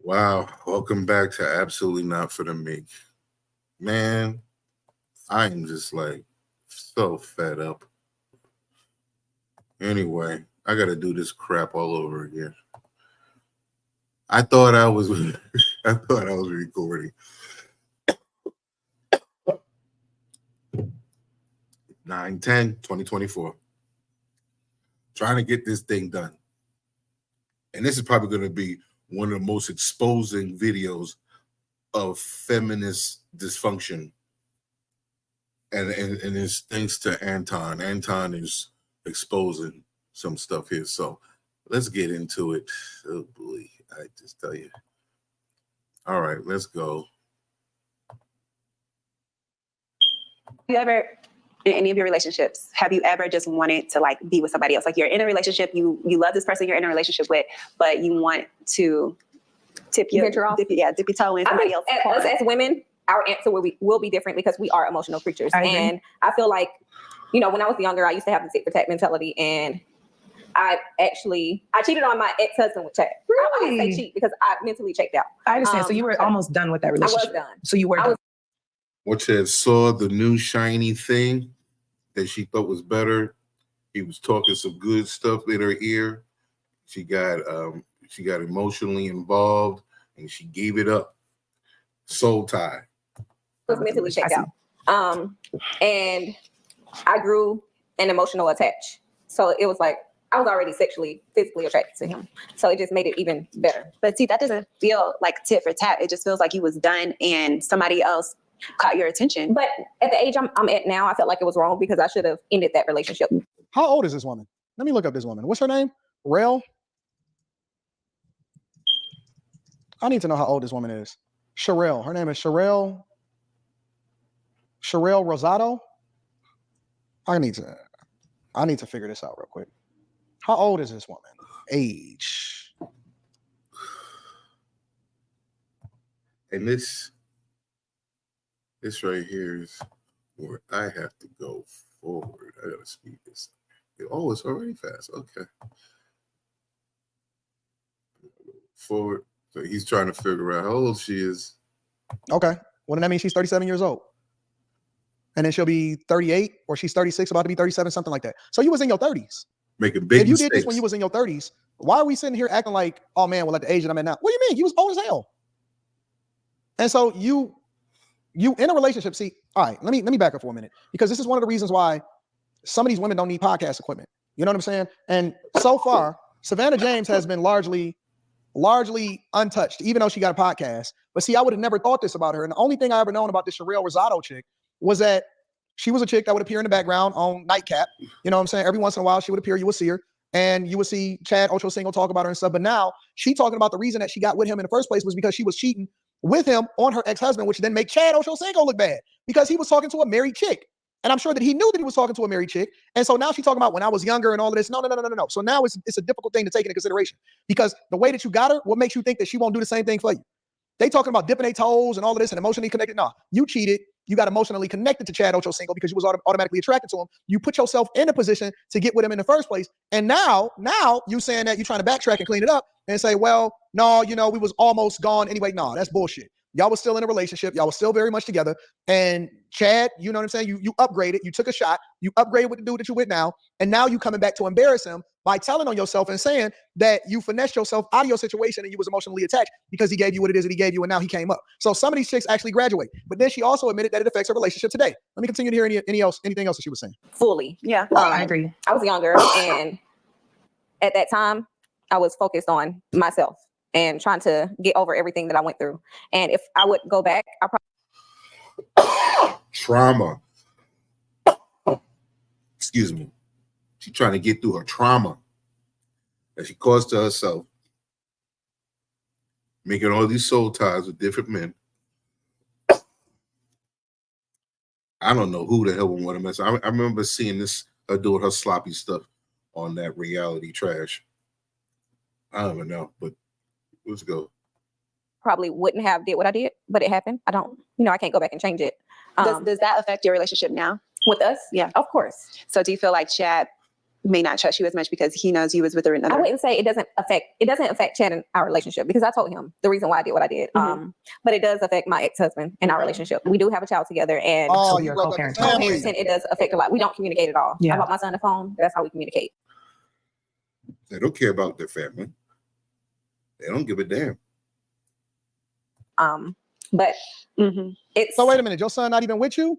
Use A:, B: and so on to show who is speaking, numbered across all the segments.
A: Wow, welcome back to Absolutely Not for the Meek. Man, I am just like so fed up. Anyway, I gotta do this crap all over again. I thought I was I thought I was recording. 9/10/2024. Trying to get this thing done. And this is probably gonna be one of the most exposing videos of feminist dysfunction. And it's thanks to Anton. Anton is exposing some stuff here. So let's get into it. Oh boy, I just tell you. All right, let's go.
B: You ever in any of your relationships, have you ever just wanted to like be with somebody else? Like you're in a relationship, you love this person you're in a relationship with, but you want to dip your toe in somebody else.
C: Us as women, our answer will be different because we are emotional creatures. And I feel like, when I was younger, I used to have the tit for tat mentality, and I cheated on my ex-husband with Chad.
D: Really?
C: I wouldn't say cheat because I mentally checked out.
D: I understand. So you were almost done with that relationship.
C: I was done.
D: So you were done.
A: Which had saw the new shiny thing that she thought was better. He was talking some good stuff in her ear. She got emotionally involved and she gave it up. Soul tie.
C: I was mentally checked out. And I grew an emotional attach. So it was like I was already physically attracted to him. So it just made it even better.
B: But see, that doesn't feel like tit for tat. It just feels like you was done and somebody else caught your attention.
C: But at the age I'm at now, I felt like it was wrong because I should have ended that relationship.
E: How old is this woman? Let me look up this woman. What's her name? Rel? I need to know how old this woman is. Sherelle. Her name is Sherelle Rosado. I need to figure this out real quick. How old is this woman? Age.
A: And this right here is where I have to go forward. I gotta speed this. Oh, it's already fast. Okay. Forward. So he's trying to figure out how old she is.
E: Okay. Well, then that means she's 37 years old. And then she'll be 38 or she's 36, about to be 37, something like that. So you was in your 30s.
A: Making big
E: If you
A: mistakes.
E: did this when you was in your 30s, why are we sitting here acting like, oh man, well at the age that I'm at now? What do you mean? You was old as hell. And so you in a relationship, see, all right, let me back up for a minute, because this is one of the reasons why some of these women don't need podcast equipment. You know what I'm saying? And so far, Savannah James has been largely untouched, even though she got a podcast. But see, I would have never thought this about her. And the only thing I ever known about this Sherelle Rosado chick was that she was a chick that would appear in the background on Nightcap. You know what I'm saying? Every once in a while, she would appear, you would see her, and you would see Chad Ochocinco talk about her and stuff. But now she talking about the reason that she got with him in the first place was because she was cheating with him on her ex-husband, which then make Chad Ochocinco look bad because he was talking to a married chick. And I'm sure that he knew that he was talking to a married chick. And so now she's talking about when I was younger and all of this. No. So now it's a difficult thing to take into consideration because the way that you got her, what makes you think that she won't do the same thing for you? They talking about dipping their toes and all of this and emotionally connected. No, you cheated. You got emotionally connected to Chad Ochocinco because you was automatically attracted to him. You put yourself in a position to get with him in the first place. And now you saying that you're trying to backtrack and clean it up and say, well, no, we was almost gone anyway. No, that's bullshit. Y'all was still in a relationship. Y'all was still very much together. And Chad, you know what I'm saying? You upgraded. You took a shot. You upgraded with the dude that you with now. And now you coming back to embarrass him by telling on yourself and saying that you finessed yourself out of your situation and you was emotionally attached because he gave you what it is that he gave you and now he came up. So some of these chicks actually graduate. But then she also admitted that it affects her relationship today. Let me continue to hear anything else that she was saying.
C: Fully.
B: Yeah.
D: I agree.
C: I was younger, and at that time, I was focused on myself and trying to get over everything that I went through. And if I would go back, I probably...
A: Trauma. Excuse me. She's trying to get through her trauma that she caused to herself, making all these soul ties with different men. I don't know who the hell would want to mess. I remember seeing her doing her sloppy stuff on that reality trash. I don't even know, but let's go.
C: Probably wouldn't have did what I did, but it happened. I can't go back and change it.
B: Does that affect your relationship now?
C: With us?
B: Yeah.
C: Of course.
B: So do you feel like Chad may not trust you as much because he knows you was with another.
C: I wouldn't say it doesn't affect Chad and our relationship, because I told him the reason why I did what I did. But it does affect my ex-husband and our relationship. We do have a child together, and
E: Oh,
D: you're
E: you broke up the
D: co-parent.
E: family.
C: co-parenting, it does affect a lot. We don't communicate at all.
D: Yeah.
C: I bought my son a phone. That's how we communicate.
A: They don't care about their family. They don't give a damn.
C: But it's
E: So wait a minute, your son not even with you?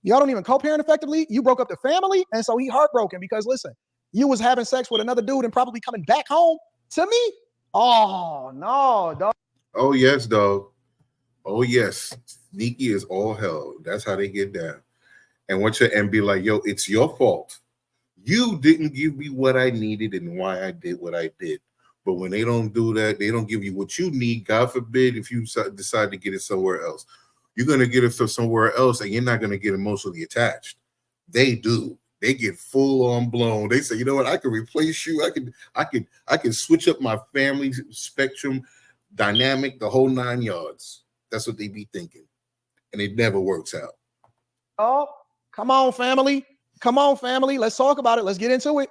E: Y'all don't even co-parent effectively? You broke up the family, and so he heartbroken because listen, you was having sex with another dude and probably coming back home to me? Oh no, dog.
A: Oh yes, dog. Oh yes. Sneaky is all hell. That's how they get down. And be like, yo, it's your fault. You didn't give me what I needed and why I did what I did. But when they don't do that, they don't give you what you need. God forbid if you decide to get it somewhere else. You're going to get it from somewhere else and you're not going to get emotionally attached. They do. They get full on blown. They say, you know what? I can replace you. I can switch up my family spectrum dynamic, the whole 9 yards. That's what they be thinking. And it never works out.
E: Oh, come on, family. Come on, family. Let's talk about it. Let's get into it.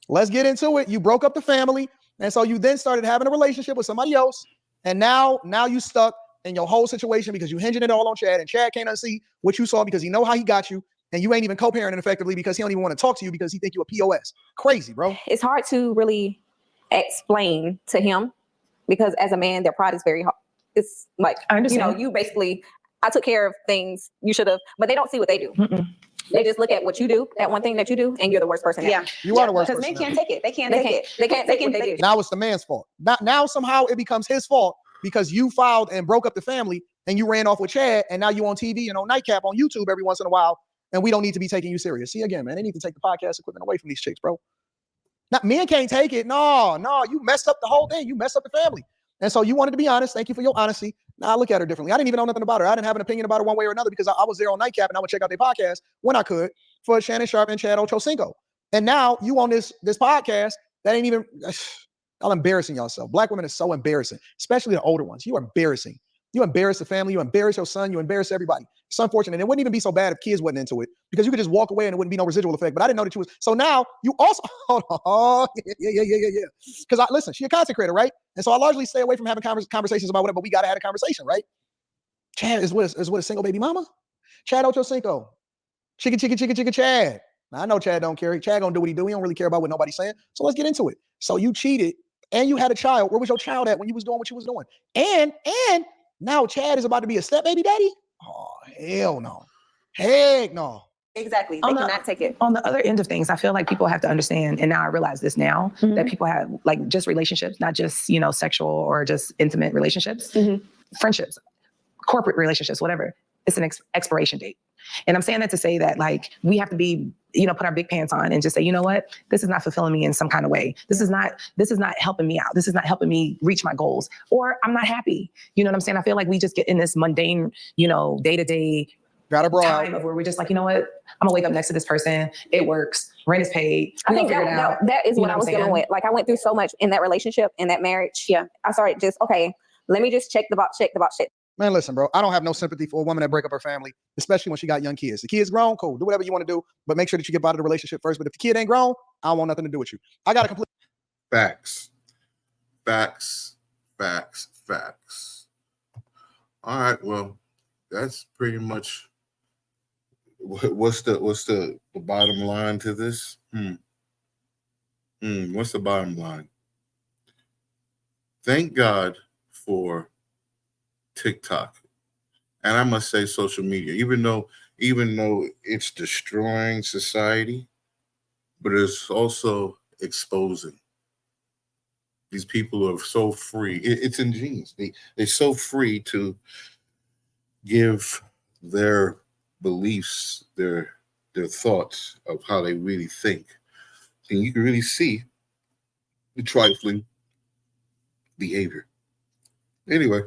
E: Let's get into it. You broke up the family. And so you then started having a relationship with somebody else. And now you stuck in your whole situation because you hinging it all on Chad. And Chad can't unsee what you saw because he know how he got you. And you ain't even co-parenting effectively because he don't even want to talk to you because he think you a POS. Crazy, bro.
C: it's hard to really explain to him because as a man, their pride is very hard. It's like,
D: I understand.
C: you basically, I took care of things you should have, but they don't see what they do. They just look at what you do, that one thing that you do, and you're the worst person.
B: Yeah.
E: You are the worst
B: Because
E: person.
B: men can't take it. They can't
C: They
B: take
C: can't.
B: it.
C: They can't take what they do.
E: Now it's the man's fault. Now somehow it becomes his fault because you filed and broke up the family and you ran off with Chad and now you on TV and on Nightcap on YouTube every once in a while and we don't need to be taking you serious. See, again, man, they need to take the podcast equipment away from these chicks, bro. Now, men can't take it. No, you messed up the whole thing. You messed up the family. And so you wanted to be honest. Thank you for your honesty. Now I look at her differently. I didn't even know nothing about her. I didn't have an opinion about her one way or another because I was there on Nightcap and I would check out their podcast when I could for Shannon Sharp and Chad Ochocinco. And now you on this podcast that ain't even, y'all embarrassing yourself. Black women are so embarrassing, especially the older ones. You are embarrassing. You embarrass the family. You embarrass your son. You embarrass everybody. It's unfortunate. And it wouldn't even be so bad if kids wasn't into it because you could just walk away and it wouldn't be no residual effect. But I didn't know that you was. So now you also, hold on. Yeah. Because listen, she a content creator, right? And so I largely stay away from having conversations about whatever, but we got to have a conversation, right? Chad is with a single baby mama. Chad Ochocinco. Chicka, Chad. Now, I know Chad don't care. Chad gonna do what he do. He don't really care about what nobody's saying. So let's get into it. So you cheated and you had a child. Where was your child at when you was doing what you was doing? And now Chad is about to be a step baby daddy? Oh, hell no. Heck no.
B: Exactly. They cannot take it.
D: On the other end of things, I feel like people have to understand, and now I realize this now, that people have like just relationships, not just, sexual or just intimate relationships, friendships, corporate relationships, whatever. It's an expiration date. And I'm saying that to say that like we have to be, put our big pants on and just say, you know what, this is not fulfilling me in some kind of way. This is not helping me out. This is not helping me reach my goals, or I'm not happy. You know what I'm saying? I feel like we just get in this mundane, day-to-day time of where we're just like, you know what, I'm gonna wake up next to this person. It works. Rent is paid.
C: I think that is what I was dealing with. Like I went through so much in that relationship, in that marriage. Yeah. I started just, okay, let me just check the box.
E: Man, listen, bro, I don't have no sympathy for a woman that break up her family, especially when she got young kids. The kid's grown, cool. Do whatever you want to do, but make sure that you get out of the relationship first. But if the kid ain't grown, I don't want nothing to do with you. I got to complete.
A: Facts. All right, well, that's pretty much what's the bottom line to this? What's the bottom line? Thank God for TikTok, and I must say social media, even though it's destroying society, but it's also exposing. These people are so free. It's ingenious. They're so free to give their beliefs, their thoughts of how they really think, and you can really see the trifling behavior. Anyway,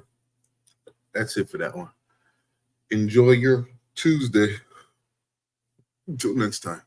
A: that's it for that one. Enjoy your Tuesday. Until next time.